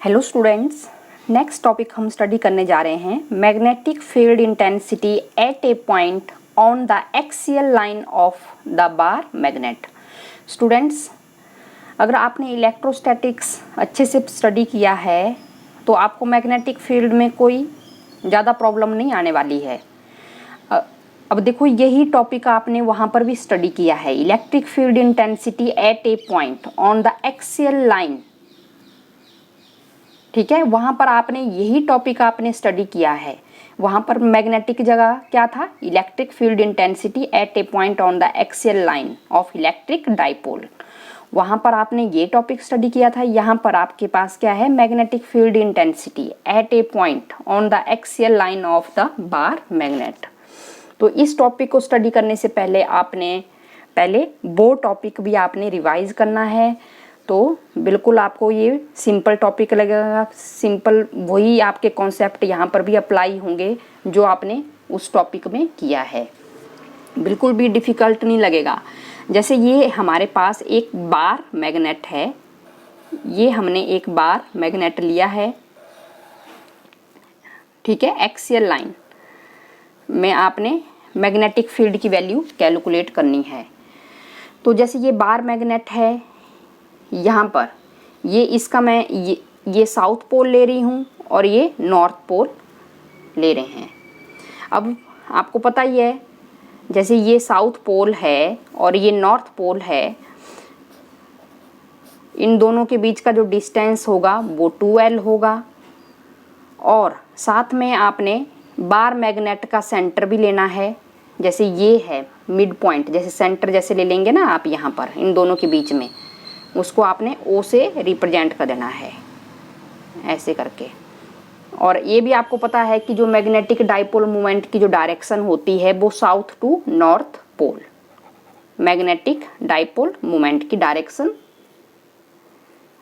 Hello students, next topic हम study करने जा रहे हैं magnetic field intensity at a point on the axial line of the bar magnet. Students, अगर आपने इलेक्ट्रोस्टैटिक्स अच्छे से स्टडी किया है तो आपको मैग्नेटिक फील्ड में कोई ज़्यादा प्रॉब्लम नहीं आने वाली है। अब देखो, यही टॉपिक आपने वहाँ पर भी स्टडी किया है, electric field intensity at a point on the axial line. ठीक है, वहाँ पर आपने यही टॉपिक आपने स्टडी किया है। वहाँ पर मैग्नेटिक जगह क्या था, electric field intensity at a point on the axial line of electric dipole. वहाँ पर आपने ये टॉपिक स्टडी किया था। यहाँ पर आपके पास क्या है, magnetic field intensity at a point on the axial line of the bar magnet. तो इस टॉपिक को स्टडी करने से पहले आपने वो टॉपिक भी आपने रिवाइज करना है। तो बिल्कुल आपको ये सिंपल टॉपिक लगेगा, सिंपल वही आपके कॉन्सेप्ट यहाँ पर भी अप्लाई होंगे जो आपने उस टॉपिक में किया है। बिल्कुल भी डिफ़िकल्ट नहीं लगेगा। जैसे ये हमारे पास एक बार मैग्नेट है, ये हमने एक बार मैग्नेट लिया है, ठीक है। एक्सियल लाइन में आपने मैग्नेटिक फील्ड की वैल्यू कैलकुलेट करनी है। तो जैसे ये बार मैग्नेट है, यहाँ पर ये इसका मैं ये साउथ पोल ले रही हूँ और ये नॉर्थ पोल ले रहे हैं। अब आपको पता ही है, जैसे ये साउथ पोल है और ये नॉर्थ पोल है, इन दोनों के बीच का जो डिस्टेंस होगा वो 2L होगा। और साथ में आपने बार मैग्नेट का सेंटर भी लेना है। जैसे ये है मिड पॉइंट, जैसे सेंटर जैसे ले लेंगे ना आप, यहाँ पर इन दोनों के बीच में उसको आपने O से रिप्रेजेंट कर देना है, ऐसे करके। और ये भी आपको पता है कि जो मैग्नेटिक डाइपोल मोमेंट की जो डायरेक्शन होती है वो south to north pole. Magnetic dipole moment की direction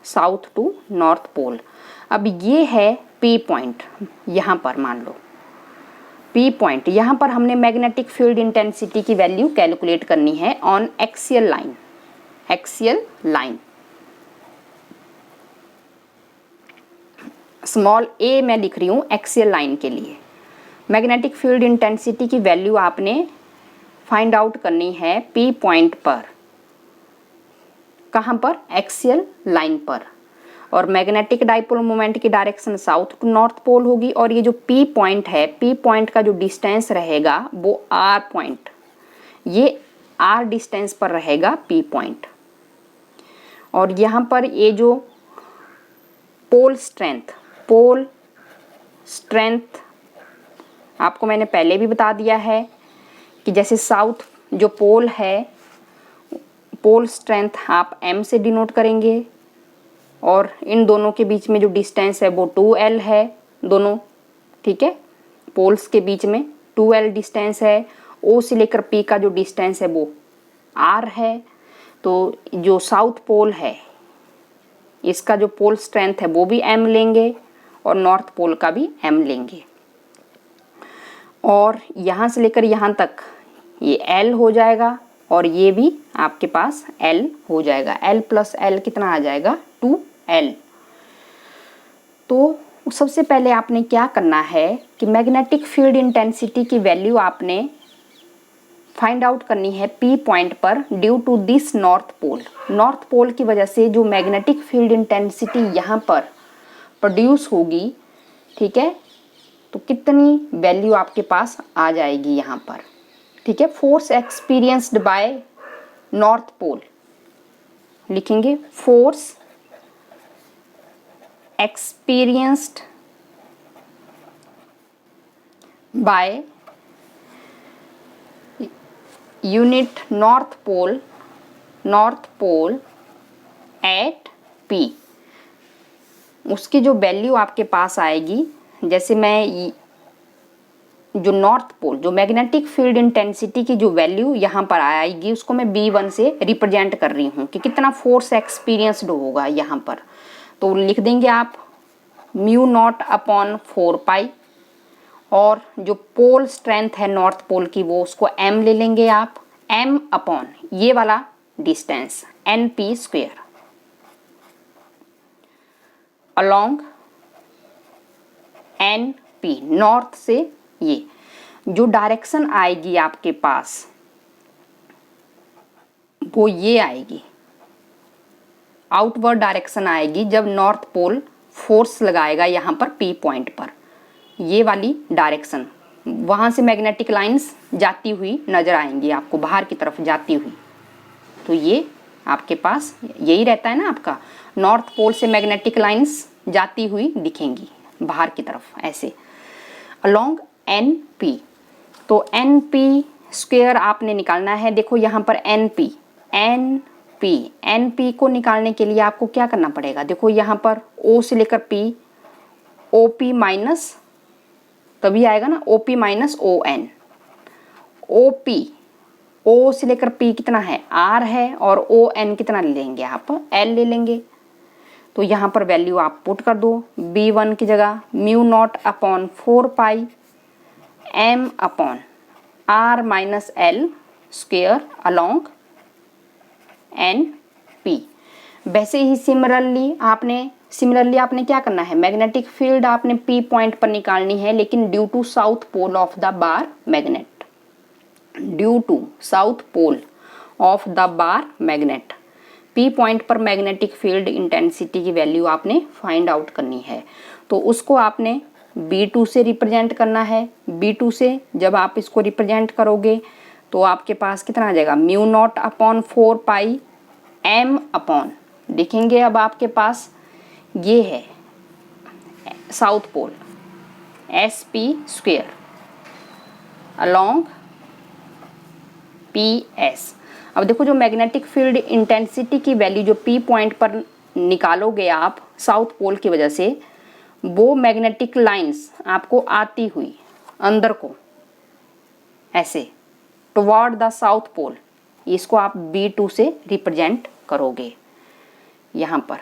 south to north pole. अब ये है P पॉइंट, यहाँ पर मान लो P पॉइंट, यहाँ पर हमने मैग्नेटिक फील्ड इंटेंसिटी की वैल्यू कैलकुलेट करनी है on axial line. Axial line small a मैं लिख रही हूँ एक्सियल लाइन के लिए। मैग्नेटिक फील्ड इंटेंसिटी की वैल्यू आपने फाइंड आउट करनी है P पॉइंट पर। कहाँ पर, एक्सियल लाइन पर। और मैग्नेटिक डाइपोल मोमेंट की direction south to north pole होगी। और ये जो P पॉइंट है, P पॉइंट का जो डिस्टेंस रहेगा वो R पॉइंट, ये R डिस्टेंस पर रहेगा P पॉइंट। और यहाँ पर ये जो पोल स्ट्रेंथ आपको मैंने पहले भी बता दिया है कि जैसे साउथ जो पोल है, पोल स्ट्रेंथ आप M से डिनोट करेंगे। और इन दोनों के बीच में जो डिस्टेंस है वो 2L है, दोनों, ठीक है। पोल्स के बीच में 2L डिस्टेंस है। O से लेकर P का जो डिस्टेंस है वो R है। तो जो साउथ पोल है इसका जो पोल स्ट्रेंथ है वो भी M लेंगे और नॉर्थ पोल का भी M लेंगे। और यहाँ से लेकर यहाँ तक ये L हो जाएगा और ये भी आपके पास L हो जाएगा। L प्लस L कितना आ जाएगा, 2L। तो सबसे पहले आपने क्या करना है कि मैग्नेटिक फील्ड इंटेंसिटी की वैल्यू आपने फाइंड आउट करनी है P पॉइंट पर due to this north pole. North pole की वजह से जो मैग्नेटिक फील्ड इंटेंसिटी यहाँ पर प्रोड्यूस होगी, ठीक है, तो कितनी वैल्यू आपके पास आ जाएगी यहाँ पर, ठीक है। Force experienced by north pole लिखेंगे, force experienced by unit north pole at P। उसकी जो वैल्यू आपके पास आएगी, जैसे मैं जो नॉर्थ पोल जो मैग्नेटिक फील्ड इंटेंसिटी की जो वैल्यू यहाँ पर आएगी उसको मैं B1 से रिप्रेजेंट कर रही हूँ कि कितना फोर्स एक्सपीरियंस्ड होगा यहाँ पर। तो लिख देंगे आप μ0/4π। और जो पोल स्ट्रेंथ है नॉर्थ पोल की वो उसको M ले लेंगे आप, M अपॉन ये वाला distance NP square. Along N P, north से ये जो डायरेक्शन आएगी आपके पास वो ये आएगी, आउटवर्ड डायरेक्शन आएगी जब नॉर्थ पोल फोर्स लगाएगा यहाँ पर पी पॉइंट पर, ये वाली डायरेक्शन, वहाँ से मैग्नेटिक लाइंस जाती हुई नजर आएंगी आपको, बाहर की तरफ जाती हुई। तो ये आपके पास यही रहता है ना आपका, नॉर्थ पोल से मैग्नेटिक लाइंस जाती हुई दिखेंगी बाहर की तरफ ऐसे, अलोंग एन पी। तो एन पी स्क्वायर आपने निकालना है। देखो यहाँ पर एन पी को निकालने के लिए आपको क्या करना पड़ेगा, देखो यहाँ पर ओ से लेकर पी, ओ पी माइनस, तभी आएगा ना O P minus O N. O P, O से लेकर पी कितना है, आर है, और ओ एन कितना ले लेंगे आप, एल ले लेंगे। तो यहाँ पर वैल्यू आप पुट कर दो, B1 की जगह mu not upon 4 pi M upon R minus L square along N P. वैसे ही सिमिलरली आपने क्या करना है, मैग्नेटिक फील्ड आपने पी पॉइंट पर निकालनी है, लेकिन due to south pole of the bar magnet, due to south pole of the bar magnet, P point पर मैग्नेटिक फील्ड इंटेंसिटी की वैल्यू आपने फाइंड आउट करनी है। तो उसको आपने B2 से रिप्रेजेंट करना है। B2 से जब आप इसको रिप्रेजेंट करोगे तो आपके पास कितना आ जाएगा, mu not upon 4 pi M upon, देखेंगे अब आपके पास ये है south pole S P square along P S. अब देखो जो मैग्नेटिक फील्ड इंटेंसिटी की वैल्यू जो पी पॉइंट पर निकालोगे आप साउथ पोल की वजह से, वो मैग्नेटिक लाइंस आपको आती हुई अंदर को ऐसे टुवर्ड द साउथ पोल, इसको आप B2 से रिप्रेजेंट करोगे यहाँ पर।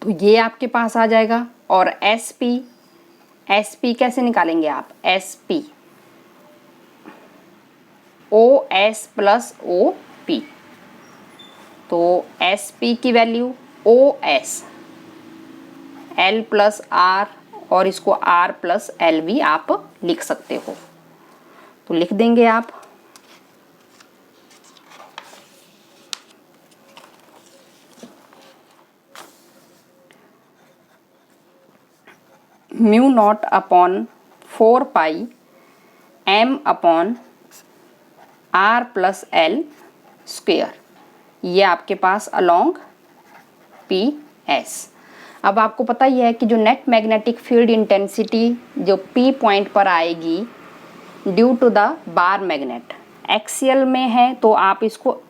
तो ये आपके पास आ जाएगा। और एस पी कैसे निकालेंगे आप, S P O S plus O P. तो एस पी की value O S L plus R, और इसको आर प्लस एल भी आप लिख सकते हो। तो लिख देंगे आप mu not upon 4 pi M upon R plus L square, ये आपके पास अलोंग पी एस। अब आपको पता ही है कि जो नेट मैग्नेटिक फील्ड इंटेंसिटी जो पी पॉइंट पर आएगी due to the bar magnet, axial में है तो आप इसको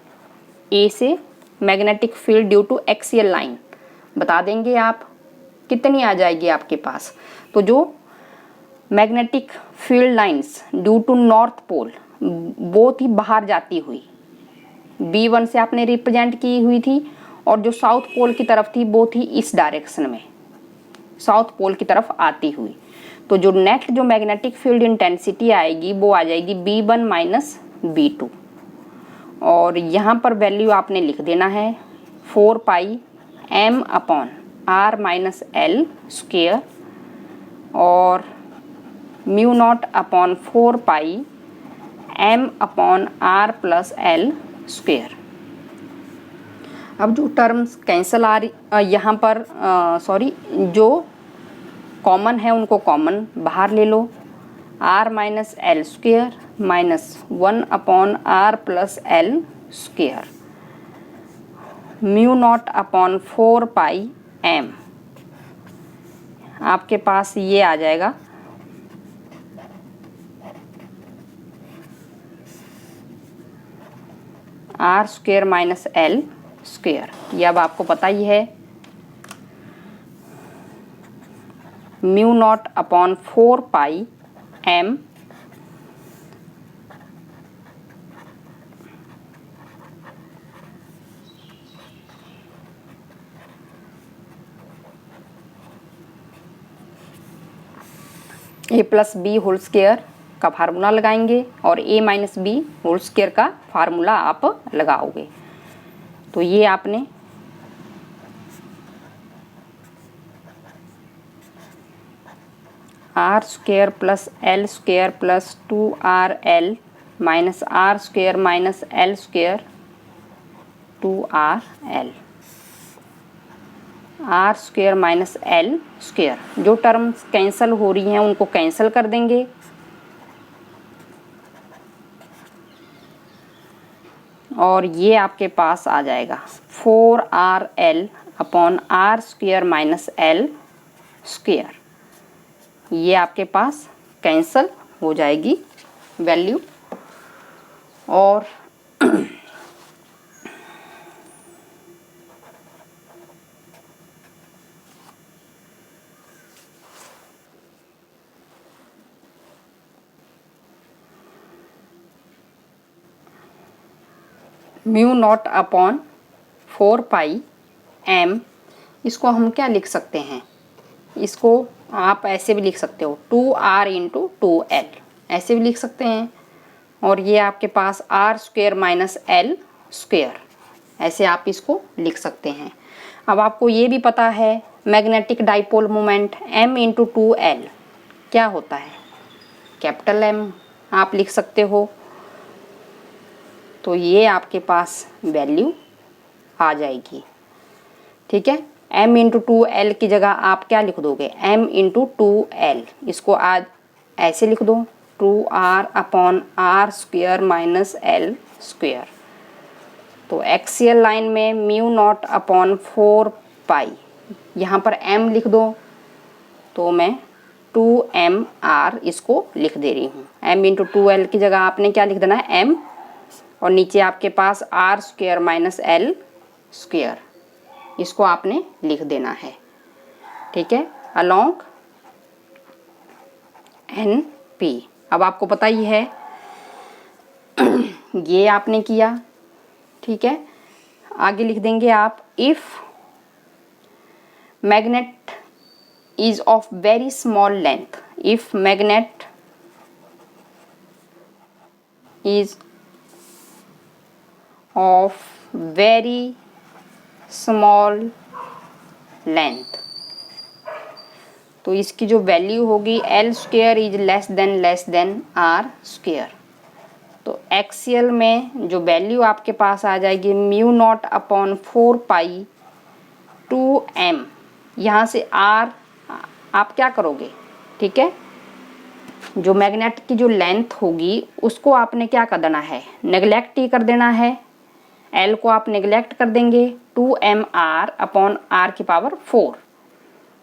ए से magnetic field due to axial line बता देंगे आप, कितनी आ जाएगी आपके पास। तो जो magnetic field lines due to north pole बहुत ही बाहर जाती हुई B1 से आपने रिप्रेजेंट की हुई थी, और जो साउथ पोल की तरफ थी वो थी इस डायरेक्शन में साउथ पोल की तरफ आती हुई। तो जो नेट जो मैग्नेटिक फील्ड इंटेंसिटी आएगी वो आ जाएगी B1 माइनस B2, और यहाँ पर वैल्यू आपने लिख देना है 4 pi M upon R minus L square और mu not upon 4 pi M upon R plus L square. अब जो टर्म्स कैंसल आ रही यहाँ पर जो कॉमन है उनको कॉमन बाहर ले लो, R minus L square minus 1 upon R plus L square mu not upon 4 pi M, आपके पास ये आ जाएगा R square minus L square. ये अब आपको पता ही है, mu not upon 4 pi M A plus B whole square का फार्मूला लगाएंगे और A minus B whole square का फार्मूला आप लगाओगे। तो ये आपने R square plus L square plus 2RL minus R square minus L square 2RL, R square minus L square. जो टर्म्स कैंसिल हो रही हैं उनको कैंसिल कर देंगे और ये आपके पास आ जाएगा 4RL upon R square minus L square. ये आपके पास कैंसिल हो जाएगी वैल्यू और म्यू नॉट अपॉन 4πm, इसको हम क्या लिख सकते हैं, इसको आप ऐसे भी लिख सकते हो 2R इंटू 2L, ऐसे भी लिख सकते हैं। और ये आपके पास R square minus L square, ऐसे आप इसको लिख सकते हैं। अब आपको ये भी पता है magnetic dipole moment m into 2L क्या होता है, कैपिटल M आप लिख सकते हो। तो ये आपके पास वैल्यू आ जाएगी, ठीक है। m इंटू 2L की जगह आप क्या लिख दोगे, m इंटू 2L, इसको आज ऐसे लिख दो 2R upon R square minus L square. तो एक्सियल लाइन में म्यू नॉट अपॉन 4π, यहाँ पर m लिख दो, तो मैं 2mr इसको लिख दे रही हूँ। m इंटू 2L की जगह आपने क्या लिख देना है, m, और नीचे आपके पास R square minus L square, इसको आपने लिख देना है, ठीक है, अलॉन्ग NP। अब आपको पता ही है ये आपने किया, ठीक है। आगे लिख देंगे आप, if magnet is of very small length, if magnet is of very small length, तो इसकी जो वैल्यू होगी L square is less than R square. तो एक्सियल में जो वैल्यू आपके पास आ जाएगी म्यू नॉट अपॉन 4π 2m, यहाँ से आर आप क्या करोगे, ठीक है, जो मैग्नेट की जो लेंथ होगी उसको आपने क्या कर देना है, नेग्लेक्ट ही कर देना है, एल को आप नेग्लेक्ट कर देंगे, 2mr अपॉन आर की पावर 4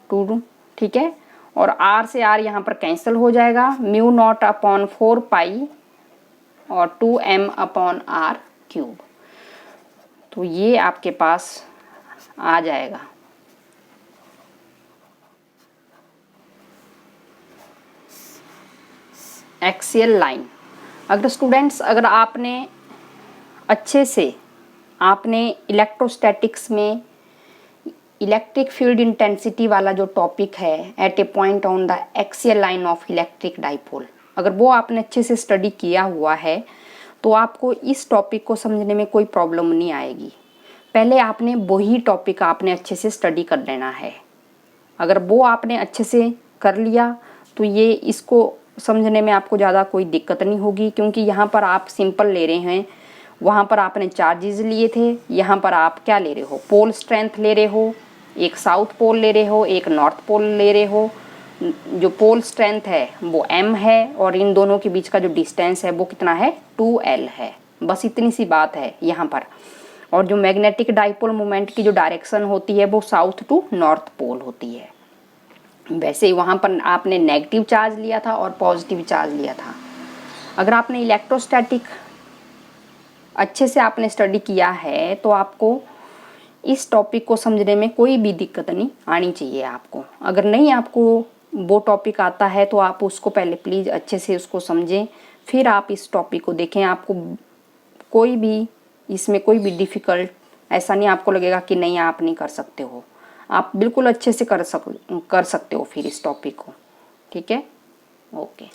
2, ठीक है। और r से r यहाँ पर कैंसिल हो जाएगा, म्यू नॉट अपॉन 4π और 2m अपॉन r क्यूब। तो ये आपके पास आ जाएगा। Axial line. अगर स्टूडेंट्स, अगर आपने अच्छे से आपने इलेक्ट्रोस्टैटिक्स में इलेक्ट्रिक फील्ड इंटेंसिटी वाला जो टॉपिक है at a point on the axial line of electric dipole, अगर वो आपने अच्छे से स्टडी किया हुआ है तो आपको इस टॉपिक को समझने में कोई प्रॉब्लम नहीं आएगी। पहले आपने वही टॉपिक आपने अच्छे से स्टडी कर लेना है। अगर वो आपने अच्छे से कर लिया तो ये इसको समझने में आपको ज़्यादा कोई दिक्कत नहीं होगी, क्योंकि यहाँ पर आप सिंपल ले रहे हैं, वहाँ पर आपने चार्जेस लिए थे, यहाँ पर आप क्या ले रहे हो, पोल स्ट्रेंथ ले रहे हो, एक साउथ पोल ले रहे हो, एक नॉर्थ पोल ले रहे हो। जो पोल स्ट्रेंथ है वो m है और इन दोनों के बीच का जो डिस्टेंस है वो कितना है, 2L है। बस इतनी सी बात है यहाँ पर। और जो मैग्नेटिक डाइपोल मोमेंट की जो डायरेक्शन होती है वो साउथ टू नॉर्थ पोल होती है। वैसे ही वहाँ पर आपने नेगेटिव चार्ज लिया था और पॉजिटिव चार्ज लिया था। अगर आपने इलेक्ट्रोस्टैटिक अच्छे से आपने स्टडी किया है तो आपको इस टॉपिक को समझने में कोई भी दिक्कत नहीं आनी चाहिए आपको। अगर नहीं आपको वो टॉपिक आता है तो आप उसको पहले प्लीज़ अच्छे से उसको समझें, फिर आप इस टॉपिक को देखें। आपको कोई भी इसमें कोई भी डिफ़िकल्ट ऐसा नहीं आपको लगेगा कि नहीं आप नहीं कर सकते हो। आप बिल्कुल अच्छे से कर सकते हो फिर इस टॉपिक को, ठीक है। ओके।